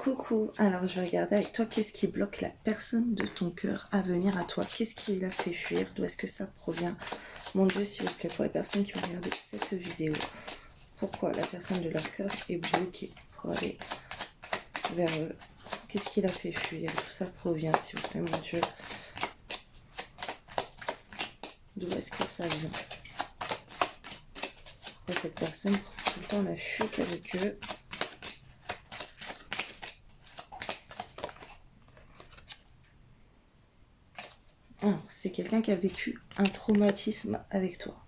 Coucou, alors je vais regarder avec toi qu'est-ce qui bloque la personne de ton cœur à venir à toi. Qu'est-ce qui l'a fait fuir? D'où est-ce que ça provient? Mon Dieu, s'il vous plaît, pour les personnes qui vont regarder cette vidéo, pourquoi la personne de leur cœur est bloquée pour aller vers eux? Qu'est-ce qui l'a fait fuir? D'où ça provient, s'il vous plaît, mon Dieu? D'où est-ce que ça vient? Pourquoi cette personne prend tout le temps la fuite avec eux? Alors, c'est quelqu'un qui a vécu un traumatisme avec toi.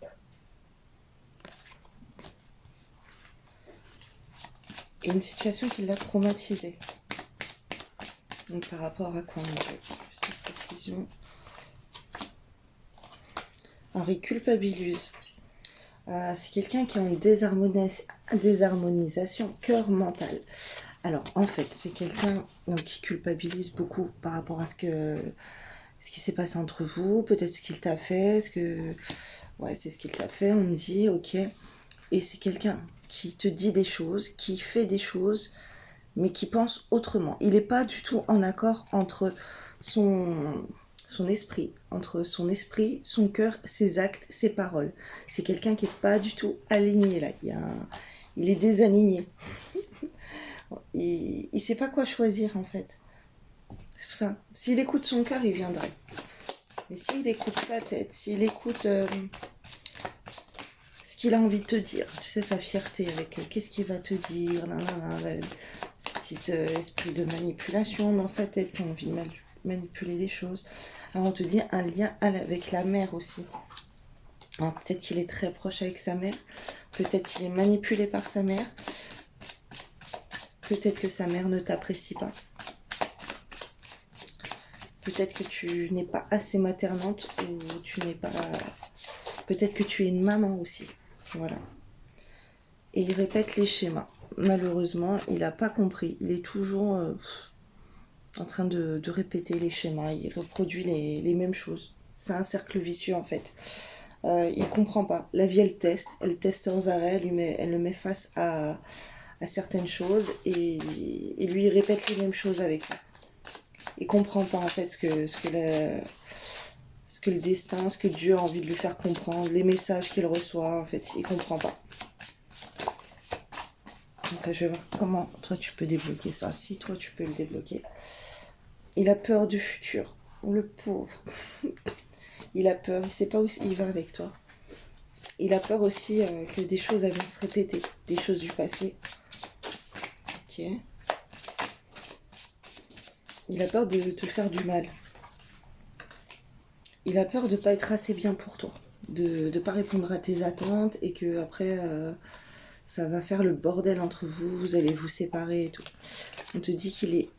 Et une situation qui l'a traumatisé. Donc par rapport à quoi, mon Dieu? Plus de précision. Alors il culpabilise. C'est quelqu'un qui a une désharmonisation cœur-mental. Alors en fait, c'est quelqu'un qui culpabilise beaucoup par rapport à ce qui s'est passé entre vous, peut-être ce qu'il t'a fait, ouais, c'est ce qu'il t'a fait, on me dit, ok. Et c'est quelqu'un qui te dit des choses, qui fait des choses, mais qui pense autrement. Il n'est pas du tout en accord entre son esprit, son cœur, ses actes, ses paroles. C'est quelqu'un qui n'est pas du tout aligné là. Il est désaligné. Il ne sait pas quoi choisir en fait. C'est pour ça. S'il écoute son cœur, il viendrait. Mais s'il écoute sa tête, s'il écoute ce qu'il a envie de te dire, tu sais, sa fierté avec qu'est-ce qu'il va te dire, ce petit esprit de manipulation dans sa tête qui a envie de manipuler les choses. Alors on te dit un lien avec la mère aussi. Alors peut-être qu'il est très proche avec sa mère, peut-être qu'il est manipulé par sa mère, peut-être que sa mère ne t'apprécie pas. Peut-être que tu n'es pas assez maternante ou tu n'es pas... Peut-être que tu es une maman aussi. Voilà. Et il répète les schémas. Malheureusement, il n'a pas compris. Il est toujours en train de répéter les schémas. Il reproduit les mêmes choses. C'est un cercle vicieux en fait. Il ne comprend pas. La vie, elle teste sans arrêt. Elle le met face à certaines choses. Et lui, il répète les mêmes choses avec lui. Il comprend pas en fait ce que le destin, ce que Dieu a envie de lui faire comprendre, les messages qu'il reçoit, en fait, il comprend pas. Donc je vais voir comment toi tu peux débloquer ça, si toi tu peux le débloquer. Il a peur du futur, le pauvre. Il a peur, il sait pas où il va avec toi. Il a peur aussi que des choses vont se répéter, des choses du passé. Ok. Il a peur de te faire du mal. Il a peur de ne pas être assez bien pour toi, de ne pas répondre à tes attentes et que après ça va faire le bordel entre vous, vous allez vous séparer et tout. On te dit qu'il est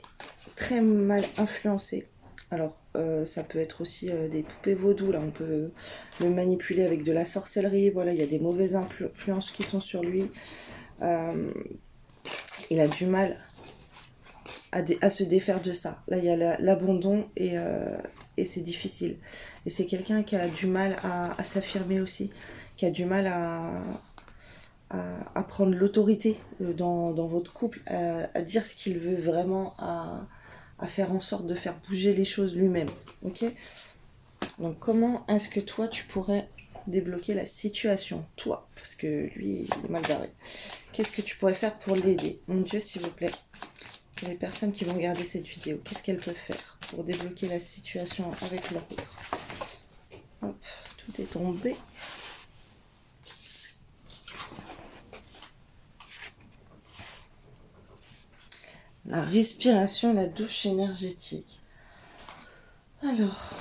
très mal influencé. Alors ça peut être aussi des poupées vaudou, là on peut le manipuler avec de la sorcellerie, voilà, il y a des mauvaises influences qui sont sur lui. Il a du mal à se défaire de ça. Là il y a l'abandon et c'est difficile. Et c'est quelqu'un qui a du mal à s'affirmer aussi, qui a du mal à prendre l'autorité dans votre couple, à dire ce qu'il veut vraiment, à faire en sorte de faire bouger les choses lui-même. Ok? Donc comment est-ce que toi tu pourrais débloquer la situation, toi, parce que lui il est mal barré. Qu'est-ce que tu pourrais faire pour l'aider? Mon Dieu, s'il vous plaît. Les personnes qui vont regarder cette vidéo, qu'est-ce qu'elles peuvent faire pour débloquer la situation avec leur autre? Hop, tout est tombé. La respiration, la douche énergétique. Alors,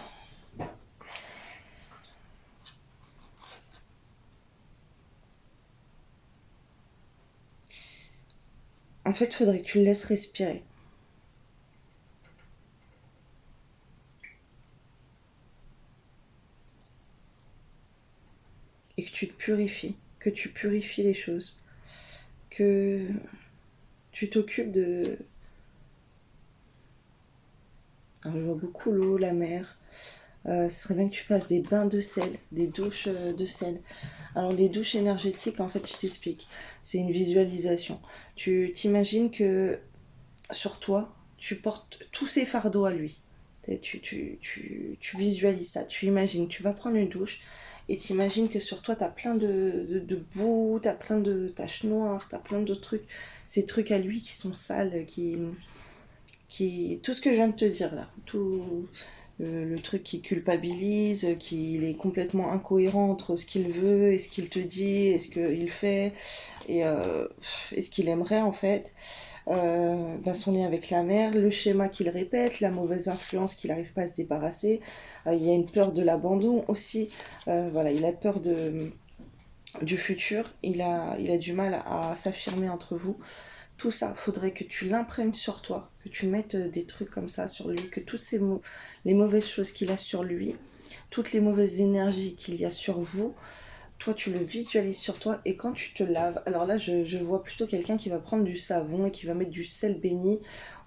en fait, il faudrait que tu le laisses respirer. Et que tu te purifies, que tu purifies les choses, que tu t'occupes de... Alors, je vois beaucoup l'eau, la mer. Ce serait bien que tu fasses des bains de sel, des douches de sel. Alors, les douches énergétiques, en fait, je t'explique. C'est une visualisation. Tu t'imagines que sur toi, tu portes tous ces fardeaux à lui. Tu visualises ça, tu imagines, tu vas prendre une douche et tu imagines que sur toi, tu as plein de boue, tu as plein de taches noires, tu as plein de trucs, ces trucs à lui qui sont sales, tout ce que je viens de te dire là, tout le truc qui culpabilise, qu'il est complètement incohérent entre ce qu'il veut et ce qu'il te dit et ce qu'il fait et ce qu'il aimerait en fait. Son lien avec la mère, le schéma qu'il répète, la mauvaise influence qu'il n'arrive pas à se débarrasser. Il y a une peur de l'abandon aussi. Voilà, il a peur du futur. Il a du mal à s'affirmer entre vous. Tout ça, faudrait que tu l'imprègnes sur toi, que tu mettes des trucs comme ça sur lui, que toutes les mauvaises choses qu'il a sur lui, toutes les mauvaises énergies qu'il y a sur vous, toi tu le visualises sur toi et quand tu te laves, alors là je vois plutôt quelqu'un qui va prendre du savon et qui va mettre du sel béni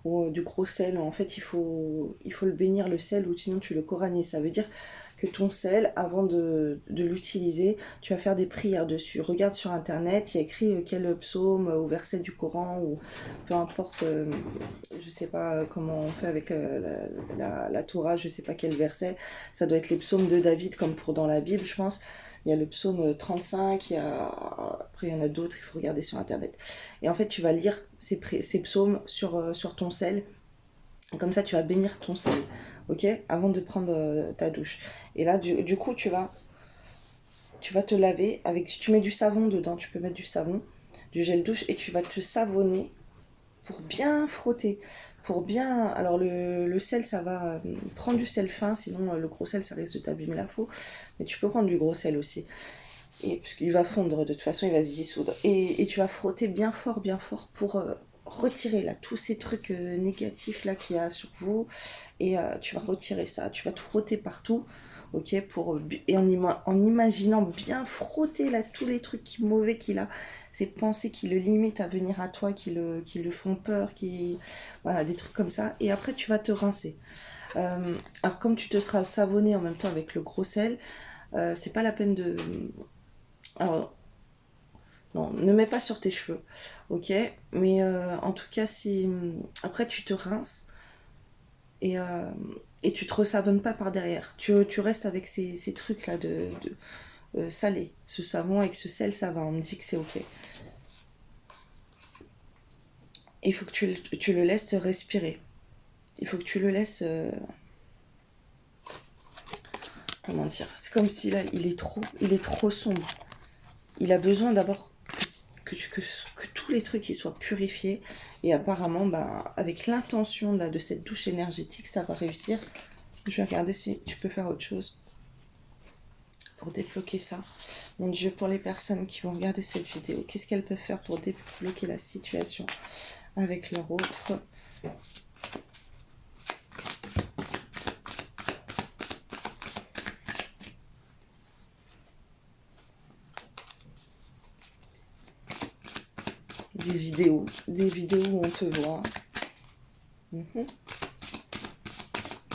ou du gros sel. En fait il faut le bénir le sel ou sinon tu le coranies. Ça veut dire que ton sel, avant de l'utiliser, tu vas faire des prières dessus. Regarde sur internet, il y a écrit quel psaume ou verset du Coran ou peu importe, je sais pas comment on fait avec la Torah, je sais pas quel verset. Ça doit être les psaumes de David comme pour dans la Bible je pense. Il y a le psaume 35, après il y en a d'autres, il faut regarder sur internet. Et en fait, tu vas lire ces psaumes sur ton sel. Comme ça, tu vas bénir ton sel, ok, avant de prendre ta douche. Et là, du coup, tu vas te laver tu mets du savon dedans, tu peux mettre du savon, du gel douche, et tu vas te savonner pour bien frotter, pour bien... Alors le sel, ça va prendre du sel fin, sinon le gros sel, ça risque de t'abîmer la peau. Mais tu peux prendre du gros sel aussi. Et, parce qu'il va fondre, de toute façon, il va se dissoudre. Et tu vas frotter bien fort pour retirer là tous ces trucs négatifs là qu'il y a sur vous. Et tu vas retirer ça, tu vas te frotter partout. Ok, et en imaginant bien frotter là tous les trucs mauvais qu'il a, ces pensées qui le limitent à venir à toi, qui le font peur, voilà, des trucs comme ça. Et après, tu vas te rincer. Alors, comme tu te seras savonné en même temps avec le gros sel, c'est pas la peine de. Alors, non, ne mets pas sur tes cheveux, ok? Mais en tout cas, si. Après, tu te rinces et, euh, et tu te resavonnes pas par derrière. Tu restes avec ces trucs-là de salés. Ce savon avec ce sel, ça va, on me dit que c'est ok. Il faut que tu le laisses respirer. Il faut que tu le laisses. Comment dire? C'est comme si là, il est trop sombre. Il a besoin d'abord que tous les trucs ils soient purifiés. Et apparemment, avec l'intention là, de cette douche énergétique, ça va réussir. Je vais regarder si tu peux faire autre chose pour débloquer ça. Mon Dieu, pour les personnes qui vont regarder cette vidéo, qu'est-ce qu'elles peuvent faire pour débloquer la situation avec leur autre? Des vidéos où on te voit.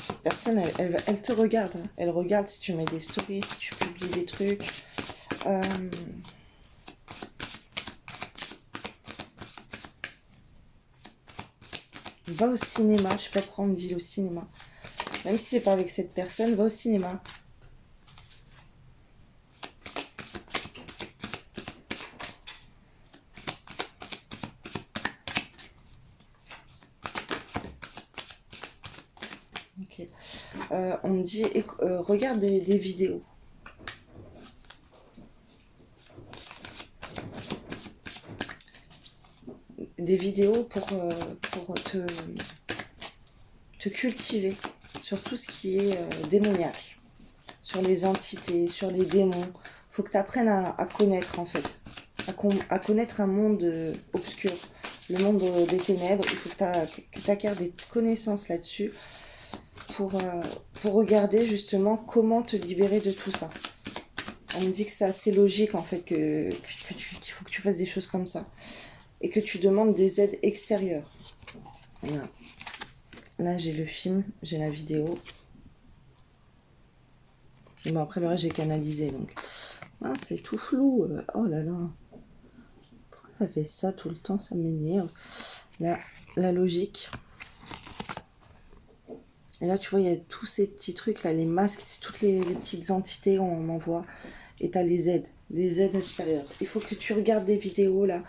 Cette personne, elle te regarde. Hein. Elle regarde si tu mets des stories, si tu publies des trucs. Va au cinéma. Je sais pas pourquoi on me dit au cinéma. Même si c'est pas avec cette personne, va au cinéma. Ok. On me dit, regarde des vidéos. Des vidéos pour te cultiver sur tout ce qui est démoniaque, sur les entités, sur les démons. Faut que tu apprennes à connaître en fait, à connaître un monde obscur, le monde des ténèbres. Il faut que tu acquières des connaissances là-dessus pour regarder justement comment te libérer de tout ça. On me dit que c'est assez logique en fait qu'il faut que tu fasses des choses comme ça et que tu demandes des aides extérieures. Voilà. Là j'ai le film, j'ai la vidéo. Et bon après le reste j'ai canalisé donc. Ah, c'est tout flou. Oh là là. Pourquoi ça fait ça tout le temps? Ça m'énerve. Là, la logique. Et là, tu vois, il y a tous ces petits trucs, là, les masques, c'est toutes les petites entités qu'on envoie. Et tu as les aides extérieures. Il faut que tu regardes des vidéos, là,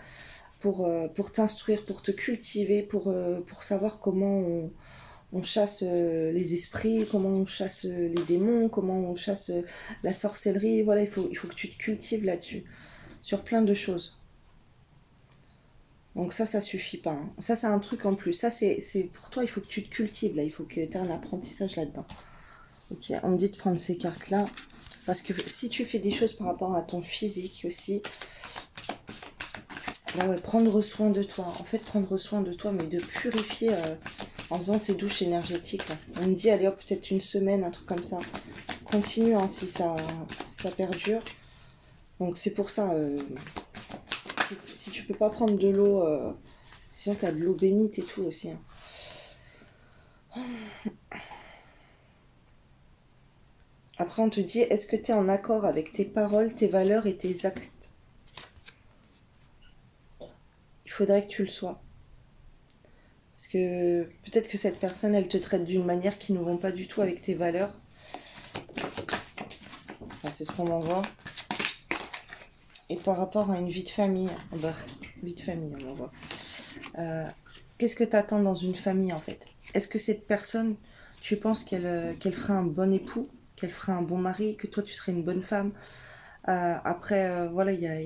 pour t'instruire, pour te cultiver, pour savoir comment on chasse les esprits, comment on chasse les démons, comment on chasse la sorcellerie. Voilà, il faut que tu te cultives là-dessus, sur plein de choses. Donc ça suffit pas, hein. Ça, c'est un truc en plus. Ça, c'est pour toi, il faut que tu te cultives, là. Il faut que tu aies un apprentissage là-dedans. Ok, on me dit de prendre ces cartes-là. Parce que si tu fais des choses par rapport à ton physique aussi, là, ouais, prendre soin de toi. En fait, prendre soin de toi, mais de purifier en faisant ces douches énergétiques, là. On me dit, allez hop, peut-être une semaine, un truc comme ça. Continue, hein, si ça perdure. Donc c'est pour ça, si tu peux pas prendre de l'eau, sinon tu as de l'eau bénite et tout aussi, hein. Après, on te dit, est-ce que tu es en accord avec tes paroles, tes valeurs et tes actes? Il faudrait que tu le sois. Parce que peut-être que cette personne, elle te traite d'une manière qui ne vont pas du tout avec tes valeurs. Enfin, c'est ce qu'on m'envoie. Et par rapport à une vie de famille, bah, vie de famille, on m'envoie. Qu'est-ce que tu attends dans une famille, en fait? Est-ce que cette personne, tu penses qu'elle fera un bon époux, qu'elle fera un bon mari, que toi, tu serais une bonne femme? Après, voilà, il y a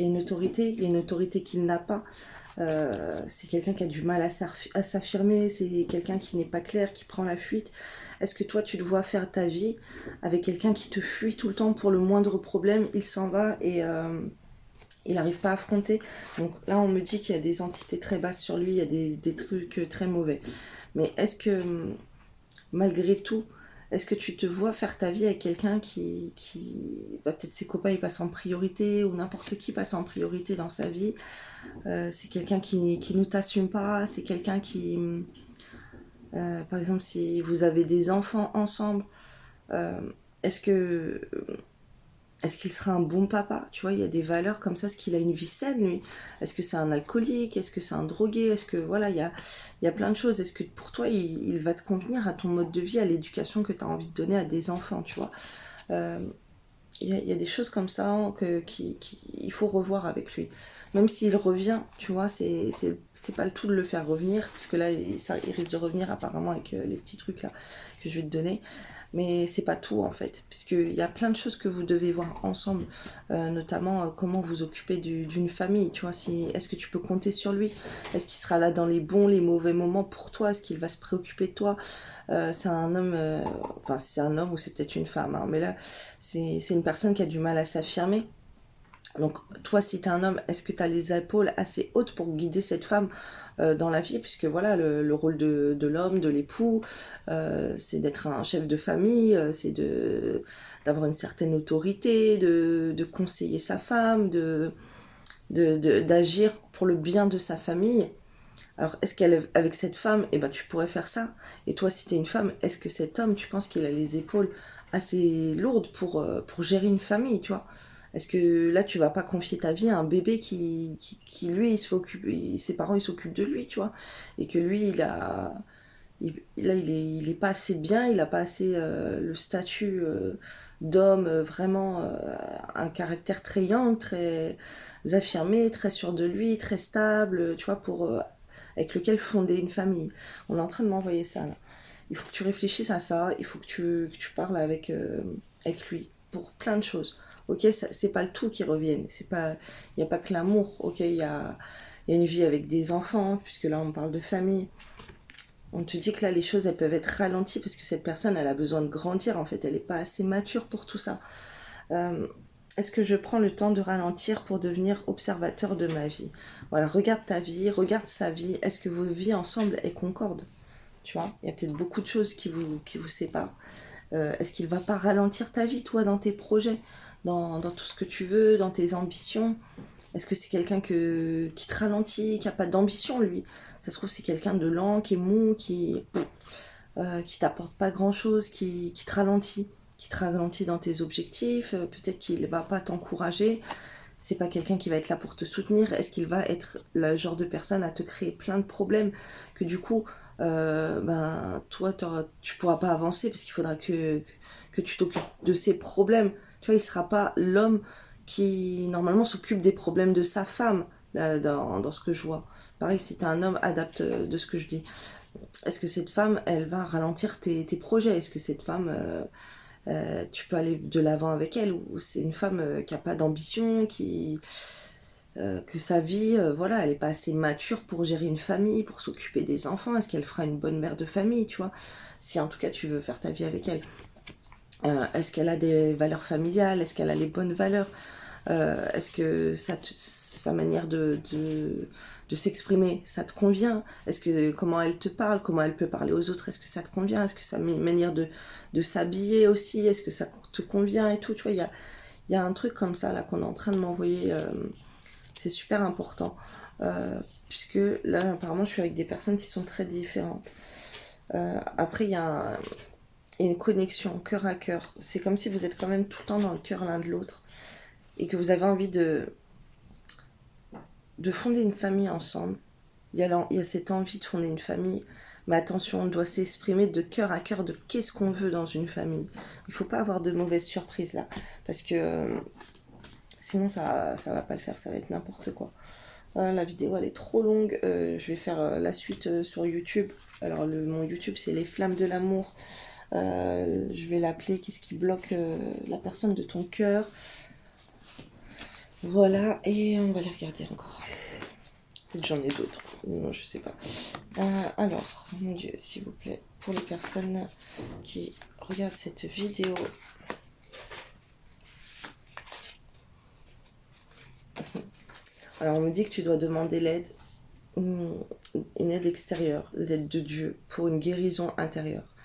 une autorité, il y a une autorité qu'il n'a pas. C'est quelqu'un qui a du mal à s'affirmer, c'est quelqu'un qui n'est pas clair, qui prend la fuite. Est-ce que toi, tu te vois faire ta vie avec quelqu'un qui te fuit tout le temps pour le moindre problème, il s'en va et il n'arrive pas à affronter? Donc là, on me dit qu'il y a des entités très basses sur lui, il y a des trucs très mauvais. Mais est-ce que, malgré tout, est-ce que tu te vois faire ta vie avec quelqu'un qui bah, peut-être ses copains ils passent en priorité ou n'importe qui passe en priorité dans sa vie, c'est quelqu'un qui ne t'assume pas, c'est quelqu'un qui, par exemple, si vous avez des enfants ensemble, euh, est-ce que est-ce qu'il sera un bon papa? Tu vois, il y a des valeurs comme ça. Est-ce qu'il a une vie saine, lui? Est-ce que c'est un alcoolique? Est-ce que c'est un drogué? Est-ce que, voilà, il y a plein de choses. Est-ce que pour toi, il va te convenir à ton mode de vie, à l'éducation que tu as envie de donner à des enfants, tu vois? Euh, il y a des choses comme ça hein, il faut revoir avec lui. Même s'il revient, tu vois, c'est pas le tout de le faire revenir, parce que là, il risque de revenir apparemment avec les petits trucs là que je vais te donner. Mais c'est pas tout en fait, puisqu'il y a plein de choses que vous devez voir ensemble, notamment comment vous occuper d'une famille, tu vois, est-ce que tu peux compter sur lui? Est-ce qu'il sera là dans les bons, les mauvais moments pour toi? Est-ce qu'il va se préoccuper de toi? C'est un homme, enfin c'est un homme ou c'est peut-être une femme, hein, mais là c'est une personne qui a du mal à s'affirmer. Donc toi, si tu es un homme, est-ce que tu as les épaules assez hautes pour guider cette femme dans la vie? Puisque voilà, le rôle de l'homme, de l'époux, c'est d'être un chef de famille, c'est d'avoir une certaine autorité, de conseiller sa femme, d'agir pour le bien de sa famille. Alors, est-ce qu'avec cette femme, eh ben, tu pourrais faire ça? Et toi, si tu es une femme, est-ce que cet homme, tu penses qu'il a les épaules assez lourdes pour gérer une famille, tu vois? Est-ce que là, tu vas pas confier ta vie à un bébé qui lui, il se fait occuper, ses parents, ils s'occupent de lui, tu vois? Et que lui, là, il est pas assez bien, il a pas assez le statut d'homme, vraiment un caractère très yang, très affirmé, très sûr de lui, très stable, tu vois, avec lequel fonder une famille. On est en train de m'envoyer ça là. Il faut que tu réfléchisses à ça, il faut que tu parles avec lui pour plein de choses. Ok, c'est pas le tout qui revienne, il n'y a pas que l'amour, ok, il y a une vie avec des enfants, puisque là on parle de famille. On te dit que là les choses elles peuvent être ralenties parce que cette personne elle a besoin de grandir en fait, elle n'est pas assez mature pour tout ça. Euh, Est-ce que je prends le temps de ralentir pour devenir observateur de ma vie? Voilà, regarde ta vie, regarde sa vie. Est-ce que vos vies ensemble elles concordent? Tu vois, il y a peut-être beaucoup de choses qui vous séparent. Est-ce qu'il va pas ralentir ta vie, toi, dans tes projets, dans tout ce que tu veux, dans tes ambitions? Est-ce que c'est quelqu'un qui te ralentit, qui n'a pas d'ambition, lui? Ça se trouve, c'est quelqu'un de lent, qui est mou, qui t'apporte pas grand-chose, qui te ralentit dans tes objectifs. Peut-être qu'il va pas t'encourager. C'est pas quelqu'un qui va être là pour te soutenir. Est-ce qu'il va être le genre de personne à te créer plein de problèmes que du coup, toi, tu pourras pas avancer parce qu'il faudra que tu t'occupes de ses problèmes. Tu vois, il sera pas l'homme qui, normalement, s'occupe des problèmes de sa femme, là, dans ce que je vois. Pareil, si t'es un homme, adapte de ce que je dis. Est-ce que cette femme, elle va ralentir tes projets? Est-ce que cette femme, tu peux aller de l'avant avec elle? Ou c'est une femme qui n'a pas d'ambition, que sa vie, voilà, elle n'est pas assez mature pour gérer une famille, pour s'occuper des enfants? Est-ce qu'elle fera une bonne mère de famille, tu vois? Si en tout cas tu veux faire ta vie avec elle. Est-ce qu'elle a des valeurs familiales? Est-ce qu'elle a les bonnes valeurs? Est-ce que sa manière de s'exprimer, ça te convient? Est-ce que comment elle te parle, comment elle peut parler aux autres, est-ce que ça te convient? Est-ce que sa manière de s'habiller aussi, est-ce que ça te convient et tout? Tu vois, il y a un truc comme ça là qu'on est en train de m'envoyer. C'est super important. Puisque là, apparemment, je suis avec des personnes qui sont très différentes. Après, il y a une connexion cœur à cœur. C'est comme si vous êtes quand même tout le temps dans le cœur l'un de l'autre et que vous avez envie de fonder une famille ensemble. Il y a cette envie de fonder une famille, mais attention, on doit s'exprimer de cœur à cœur de qu'est-ce qu'on veut dans une famille. Il ne faut pas avoir de mauvaises surprises là, parce que sinon ça va pas le faire, ça va être n'importe quoi. Voilà, la vidéo elle est trop longue, je vais faire la suite sur YouTube. Alors mon YouTube c'est les flammes de l'amour. Je vais l'appeler qu'est-ce qui bloque la personne de ton cœur. Voilà, et on va les regarder encore. Peut-être j'en ai d'autres. Non, je sais pas. Alors, mon Dieu, s'il vous plaît, pour les personnes qui regardent cette vidéo. Alors, on me dit que tu dois demander l'aide, une aide extérieure, l'aide de Dieu pour une guérison intérieure.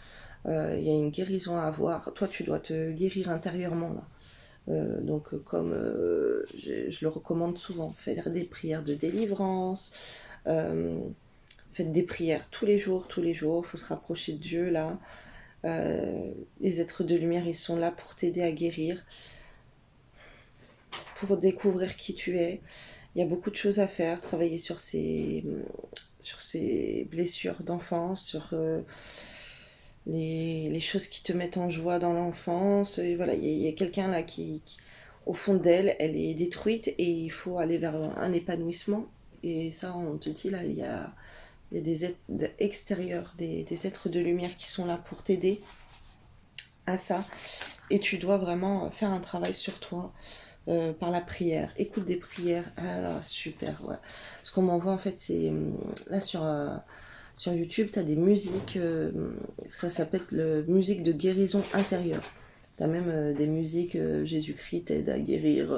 Il y a une guérison à avoir. Toi, tu dois te guérir intérieurement, là. Donc comme je le recommande souvent, faire des prières de délivrance, faites des prières tous les jours, il faut se rapprocher de Dieu là. Les êtres de lumière, ils sont là pour t'aider à guérir, pour découvrir qui tu es. Il y a beaucoup de choses à faire, travailler sur ces blessures d'enfance, sur les choses qui te mettent en joie dans l'enfance. Et voilà, il y a quelqu'un là qui, au fond d'elle, elle est détruite et il faut aller vers un épanouissement. Et ça, on te dit là, il y a des êtres extérieurs, des êtres de lumière qui sont là pour t'aider à ça. Et tu dois vraiment faire un travail sur toi par la prière. Écoute des prières. Ah là, super, ouais. Ce qu'on m'envoie en fait, c'est là sur YouTube, tu as des musiques, ça s'appelle musique de guérison intérieure. Tu as même des musiques, Jésus-Christ t'aide à guérir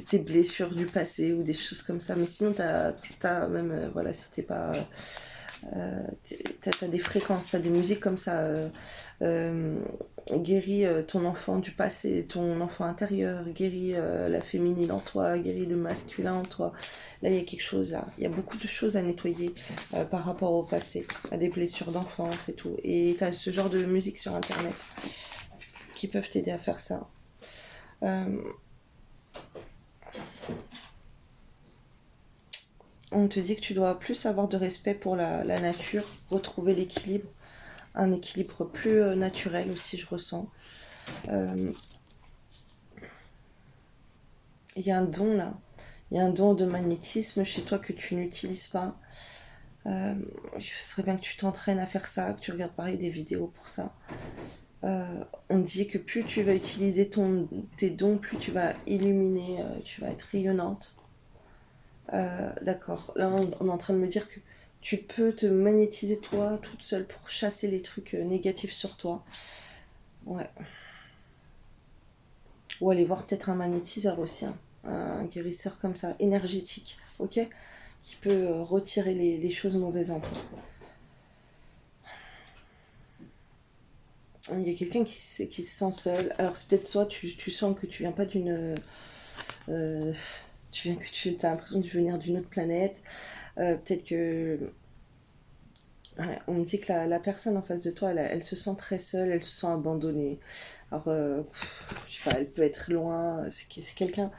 tes blessures du passé ou des choses comme ça. Mais sinon, tu as même, voilà, si t'es pas... t'as des fréquences, t'as des musiques comme ça. Guéris ton enfant du passé, ton enfant intérieur, guéris la féminine en toi, guéris le masculin en toi. Là, il y a quelque chose là. Il y a beaucoup de choses à nettoyer par rapport au passé, à des blessures d'enfance et tout. Et tu as ce genre de musique sur Internet qui peuvent t'aider à faire ça. On te dit que tu dois plus avoir de respect pour la nature, retrouver l'équilibre, un équilibre plus naturel aussi, je ressens. Il y a un don là, il y a un don de magnétisme chez toi que tu n'utilises pas. Il serait bien que tu t'entraînes à faire ça, que tu regardes pareil des vidéos pour ça. On dit que plus tu vas utiliser tes dons, plus tu vas illuminer, tu vas être rayonnante. D'accord, là on est en train de me dire que tu peux te magnétiser toi toute seule pour chasser les trucs négatifs sur toi. Ouais. Ou aller voir peut-être un magnétiseur aussi, hein. Un guérisseur comme ça, énergétique, ok? Qui peut retirer les choses mauvaises en toi. Il y a quelqu'un qui se sent seul. Alors c'est peut-être soit tu sens que tu viens pas d'une... tu as l'impression de venir d'une autre planète. Peut-être que Ouais, on me dit que la personne en face de toi, elle se sent très seule, elle se sent abandonnée. Alors, je sais pas, elle peut être loin, c'est quelqu'un.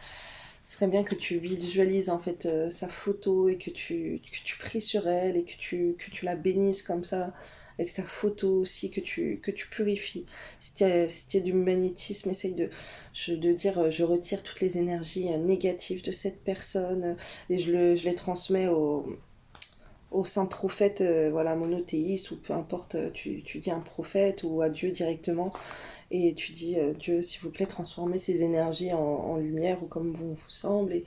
Ce serait bien que tu visualises en fait sa photo et que tu pries sur elle et que tu la bénisses comme ça, avec sa photo aussi, que tu purifies. Si tu as du magnétisme, essaye de dire je retire toutes les énergies négatives de cette personne et je les transmets au saint prophète, voilà, monothéiste, ou peu importe, tu dis un prophète ou à Dieu directement, et tu dis Dieu, s'il vous plaît, transformez ces énergies en lumière ou comme bon vous semble, et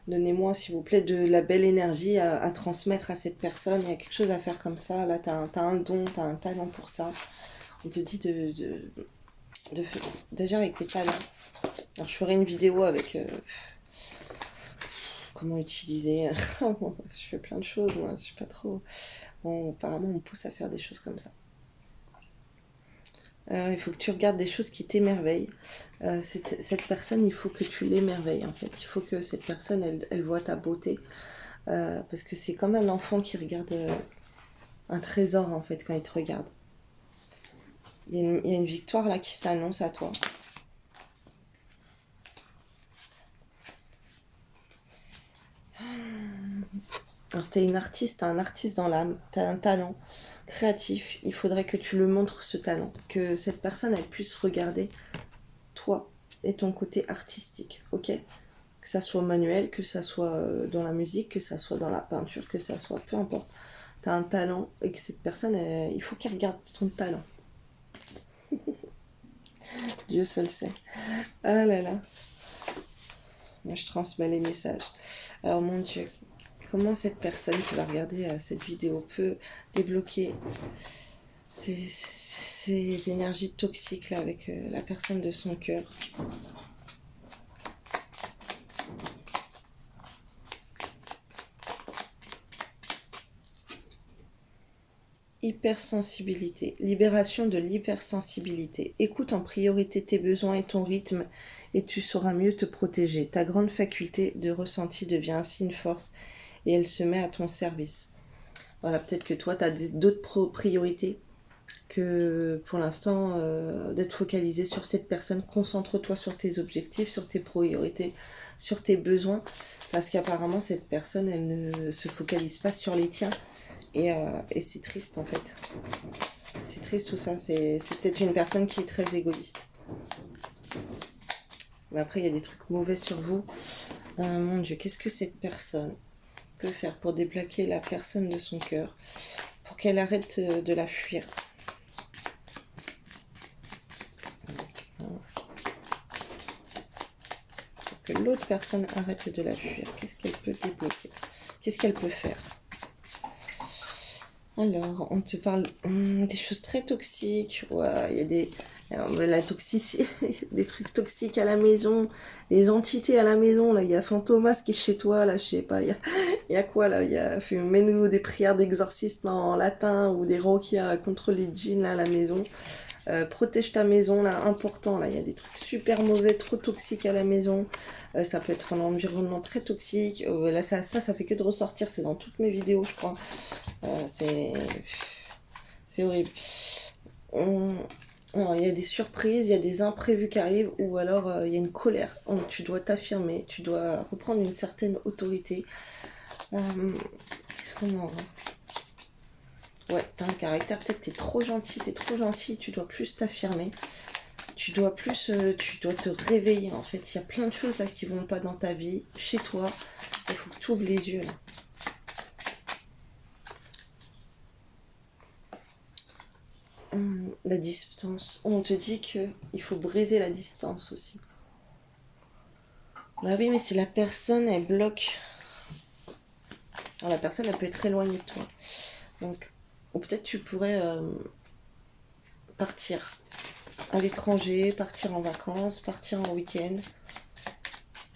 donnez-moi, s'il vous plaît, de la belle énergie à transmettre à cette personne. Il y a quelque chose à faire comme ça, là, t'as un don, t'as un talent pour ça. On te dit de déjà avec tes talents. Alors, je ferai une vidéo avec comment utiliser. Je fais plein de choses, moi, je sais pas trop. Bon, apparemment, on me pousse à faire des choses comme ça. Il faut que tu regardes des choses qui t'émerveillent. Cette personne, il faut que tu l'émerveilles en fait. Il faut que cette personne, elle voit ta beauté. Parce que c'est comme un enfant qui regarde un trésor en fait quand il te regarde. Il y a une victoire là qui s'annonce à toi. Alors t'es une artiste, t'as un artiste dans l'âme, t'as un talent créatif. Il faudrait que tu le montres ce talent. Que cette personne, elle puisse regarder toi et ton côté artistique, ok? Que ça soit manuel, que ça soit dans la musique, que ça soit dans la peinture, que ça soit peu importe. Tu as un talent et que cette personne, il faut qu'elle regarde ton talent. Dieu seul sait. Ah là là. Moi, je transmets les messages. Alors, mon Dieu, comment cette personne qui va regarder cette vidéo peut débloquer ces énergies toxiques là avec la personne de son cœur? Hypersensibilité, libération de l'hypersensibilité. Écoute en priorité tes besoins et ton rythme et tu sauras mieux te protéger. Ta grande faculté de ressenti devient ainsi une force et elle se met à ton service. Voilà, peut-être que toi, tu as d'autres priorités que pour l'instant d'être focalisé sur cette personne. Concentre-toi sur tes objectifs, sur tes priorités, sur tes besoins, parce qu'apparemment cette personne, elle ne se focalise pas sur les tiens. Et c'est triste en fait. C'est triste tout ça. C'est peut-être une personne qui est très égoïste. Mais après, il y a des trucs mauvais sur vous. Mon Dieu, qu'est-ce que cette personne peut faire pour débloquer la personne de son cœur, pour qu'elle arrête de la fuir? Pour que l'autre personne arrête de la fuir. Qu'est-ce qu'elle peut débloquer? Qu'est-ce qu'elle peut faire? Alors, on te parle des choses très toxiques. Ouais, il y a la toxicité, des trucs toxiques à la maison, des entités à la maison. Là, il y a Fantomas qui est chez toi. Là, je sais pas. Il y a quoi là? Mets-nous des prières d'exorcisme en latin ou des roquia contre les djinns là, à la maison. Protège ta maison là, important là. Il y a des trucs super mauvais, trop toxiques à la maison. Ça peut être un environnement très toxique. Là, ça fait que de ressortir. C'est dans toutes mes vidéos, je crois. C'est horrible. Alors, il y a des surprises, il y a des imprévus qui arrivent, ou alors il y a une colère. Tu dois t'affirmer, tu dois reprendre une certaine autorité. Qu'est-ce qu'on en voit? Ouais, t'as un caractère, peut-être t'es trop gentil, tu dois plus t'affirmer. Tu dois te réveiller en fait. Il y a plein de choses là qui vont pas dans ta vie, chez toi. Il faut que tu ouvres les yeux là. La distance. On te dit qu'il faut briser la distance aussi. Bah oui, mais si la personne, elle bloque. Alors la personne, elle peut être éloignée de toi. Donc, ou peut-être tu pourrais partir à l'étranger, partir en vacances, partir en week-end,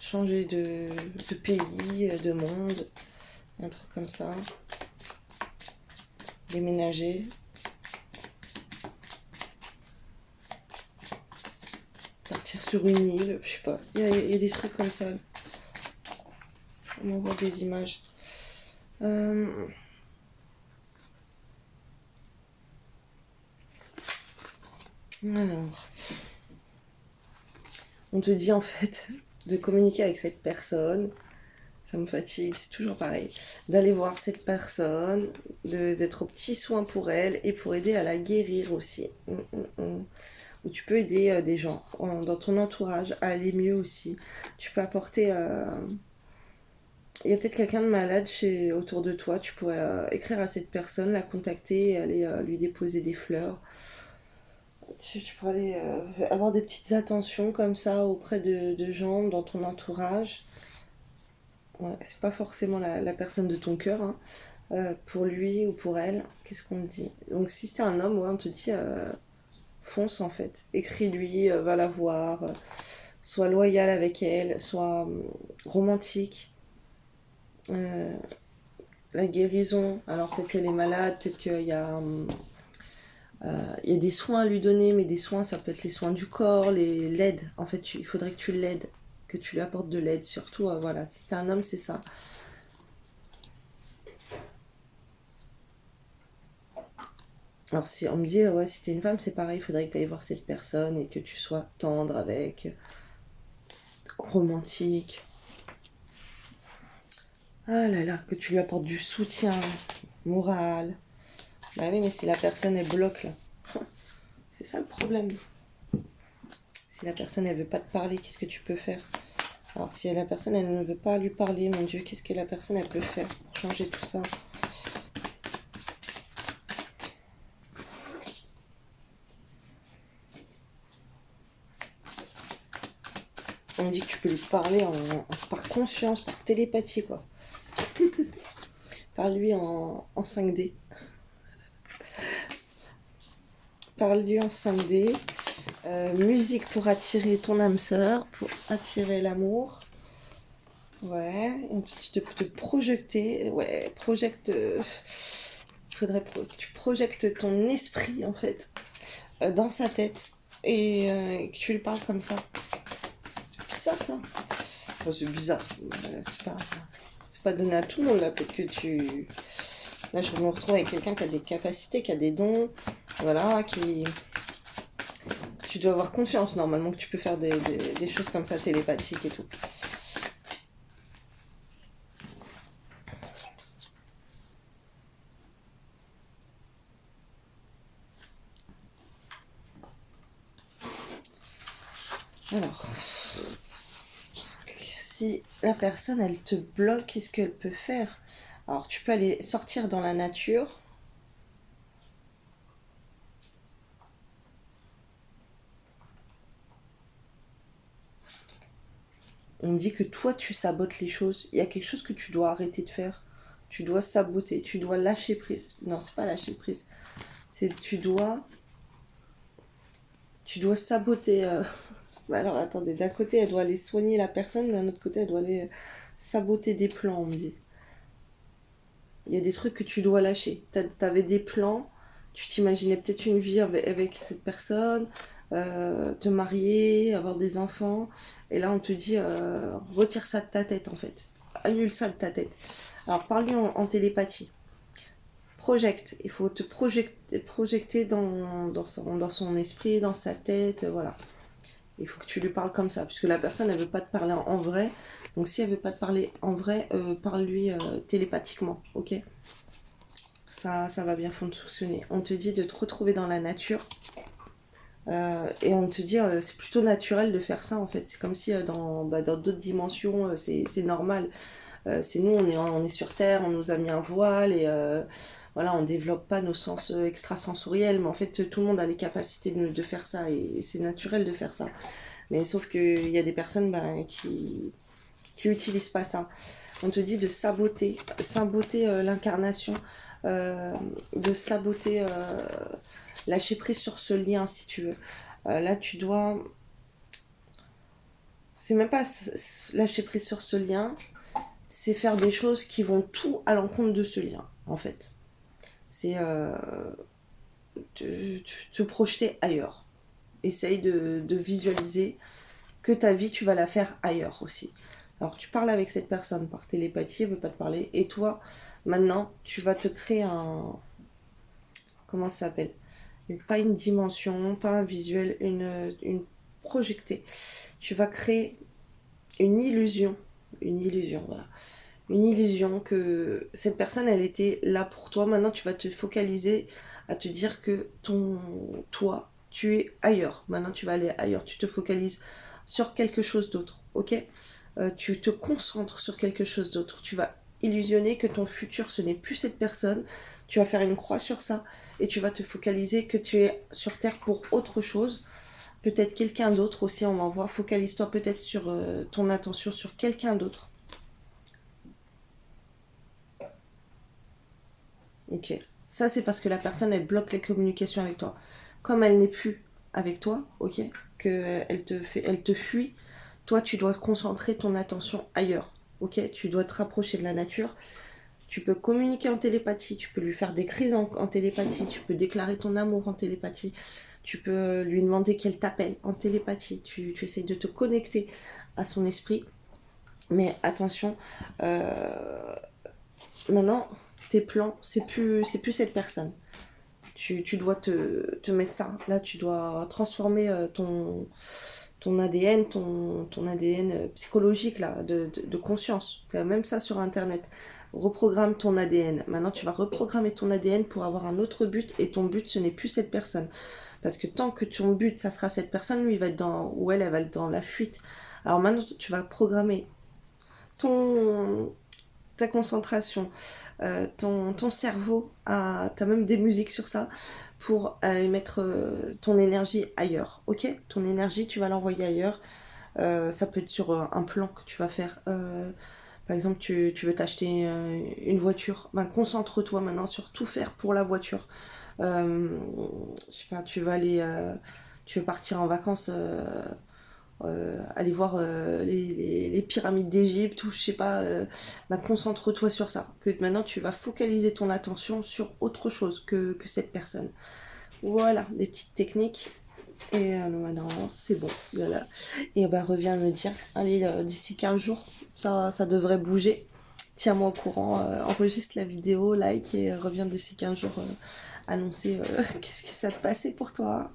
changer de pays, de monde, un truc comme ça. Déménager. Partir sur une île, je sais pas. Il y a des trucs comme ça. On voit des images. Alors, on te dit en fait de communiquer avec cette personne. Ça me fatigue, c'est toujours pareil. D'aller voir cette personne, d'être au petit soin pour elle et pour aider à la guérir aussi. Où tu peux aider des gens dans ton entourage à aller mieux aussi. Tu peux apporter... Il y a peut-être quelqu'un de malade autour de toi. Tu pourrais écrire à cette personne, la contacter et aller lui déposer des fleurs. Tu pourrais aller avoir des petites attentions comme ça auprès de gens dans ton entourage. Ouais, c'est pas forcément la personne de ton cœur, hein. Pour lui ou pour elle, qu'est-ce qu'on dit? Donc si c'est un homme, ouais, on te dit fonce en fait. Écris-lui, va la voir, sois loyal avec elle, sois romantique. La guérison, alors peut-être qu'elle est malade, peut-être il y a des soins à lui donner, mais des soins, ça peut être les soins du corps, l'aide. En fait, il faudrait que tu l'aides, que tu lui apportes de l'aide. Surtout, voilà, si t'es un homme, c'est ça. Alors si on me dit, ouais, si t'es une femme, c'est pareil, il faudrait que tu ailles voir cette personne et que tu sois tendre avec, romantique. Ah là là, que tu lui apportes du soutien moral. Bah oui, mais si la personne, elle bloque là, c'est ça le problème. Si la personne, elle veut pas te parler, qu'est-ce que tu peux faire? Alors si la personne, elle ne veut pas lui parler, mon Dieu, qu'est-ce que la personne, elle peut faire pour changer tout ça? On me dit que tu peux lui parler par conscience, par télépathie, quoi. Parle-lui en 5D. Parle-lui en 5D. Musique pour attirer ton âme sœur, pour attirer l'amour. Ouais, de te projeter. Ouais, projecte. Faudrait que tu projettes ton esprit, en fait, dans sa tête. Et que tu lui parles comme ça. C'est bizarre, ça. Enfin, c'est bizarre. C'est pas donné à tout le monde, là. Peut-être que tu... Là, je me retrouve avec quelqu'un qui a des capacités, qui a des dons. Voilà, qui... Tu dois avoir confiance, normalement, que tu peux faire des choses comme ça, télépathiques et tout. Alors, si la personne, elle te bloque, qu'est-ce qu'elle peut faire? Alors, tu peux aller sortir dans la nature. On me dit que toi, tu sabotes les choses. Il y a quelque chose que tu dois arrêter de faire. Tu dois saboter, tu dois lâcher prise. Non, c'est pas lâcher prise. C'est tu dois saboter. Alors attendez, d'un côté elle doit aller soigner la personne, d'un autre côté elle doit aller saboter des plans, on me dit. Il y a des trucs que tu dois lâcher. T'avais des plans, tu t'imaginais peut-être une vie avec cette personne, te marier, avoir des enfants, et là on te dit retire ça de ta tête en fait. Annule ça de ta tête. Alors parle-lui en télépathie. Projecte, il faut te projeter dans son esprit, dans sa tête, voilà. Il faut que tu lui parles comme ça, puisque la personne, elle veut pas te parler en vrai. Donc si elle veut pas te parler en vrai, parle-lui télépathiquement, ok? Ça va bien fonctionner. On te dit de te retrouver dans la nature. Et on te dit, c'est plutôt naturel de faire ça, en fait. C'est comme si dans d'autres dimensions, c'est normal. C'est nous, on est sur Terre, on nous a mis un voile et... voilà, on développe pas nos sens extrasensoriels, mais en fait, tout le monde a les capacités de faire ça et c'est naturel de faire ça. Mais sauf qu'il y a des personnes qui utilisent pas ça. On te dit de saboter l'incarnation, de saboter, lâcher prise sur ce lien si tu veux. Là, tu dois. C'est même pas lâcher prise sur ce lien, c'est faire des choses qui vont tout à l'encontre de ce lien, en fait. C'est te projeter ailleurs. Essaye de visualiser que ta vie, tu vas la faire ailleurs aussi. Alors, tu parles avec cette personne par télépathie, elle ne veut pas te parler. Et toi, maintenant, tu vas te créer un... Comment ça s'appelle? pas une dimension, pas un visuel, une projetée. Tu vas créer une illusion, voilà. Une illusion que cette personne, elle était là pour toi. Maintenant, tu vas te focaliser à te dire que toi, tu es ailleurs. Maintenant, tu vas aller ailleurs. Tu te focalises sur quelque chose d'autre, ok? Tu te concentres sur quelque chose d'autre. Tu vas illusionner que ton futur, ce n'est plus cette personne. Tu vas faire une croix sur ça et tu vas te focaliser que tu es sur Terre pour autre chose. Peut-être quelqu'un d'autre aussi, on m'envoie. Focalise-toi peut-être sur ton attention sur quelqu'un d'autre. Ok. Ça, c'est parce que la personne, elle bloque les communications avec toi. Comme elle n'est plus avec toi, ok, elle te fuit, toi, tu dois concentrer ton attention ailleurs, ok. Tu dois te rapprocher de la nature. Tu peux communiquer en télépathie, tu peux lui faire des crises en télépathie, tu peux déclarer ton amour en télépathie, tu peux lui demander qu'elle t'appelle en télépathie, tu essayes de te connecter à son esprit. Mais attention, maintenant, tes plans, c'est plus cette personne. Tu dois te mettre ça. Là, tu dois transformer ton ADN, ton ADN psychologique là, de conscience. Tu as même ça sur Internet. Reprogramme ton ADN. Maintenant, tu vas reprogrammer ton ADN pour avoir un autre but. Et ton but, ce n'est plus cette personne. Parce que tant que ton but, ça sera cette personne, lui, il va être dans, ou elle va être dans la fuite. Alors maintenant, tu vas programmer ta concentration, ton cerveau, tu as même des musiques sur ça, pour aller mettre ton énergie ailleurs, ok. Ton énergie, tu vas l'envoyer ailleurs. Ça peut être sur un plan que tu vas faire. Par exemple, tu veux t'acheter une voiture. Ben, concentre-toi maintenant sur tout faire pour la voiture. Je sais pas, tu veux partir en vacances, aller voir les pyramides d'Égypte ou je sais pas, bah, concentre-toi sur ça. Que maintenant tu vas focaliser ton attention sur autre chose que cette personne. Voilà, des petites techniques. Et maintenant c'est bon. Voilà. Et bah reviens me dire, allez, d'ici 15 jours, ça devrait bouger. Tiens-moi au courant, enregistre la vidéo, like et reviens d'ici 15 jours annoncer qu'est-ce qui s'est passé pour toi.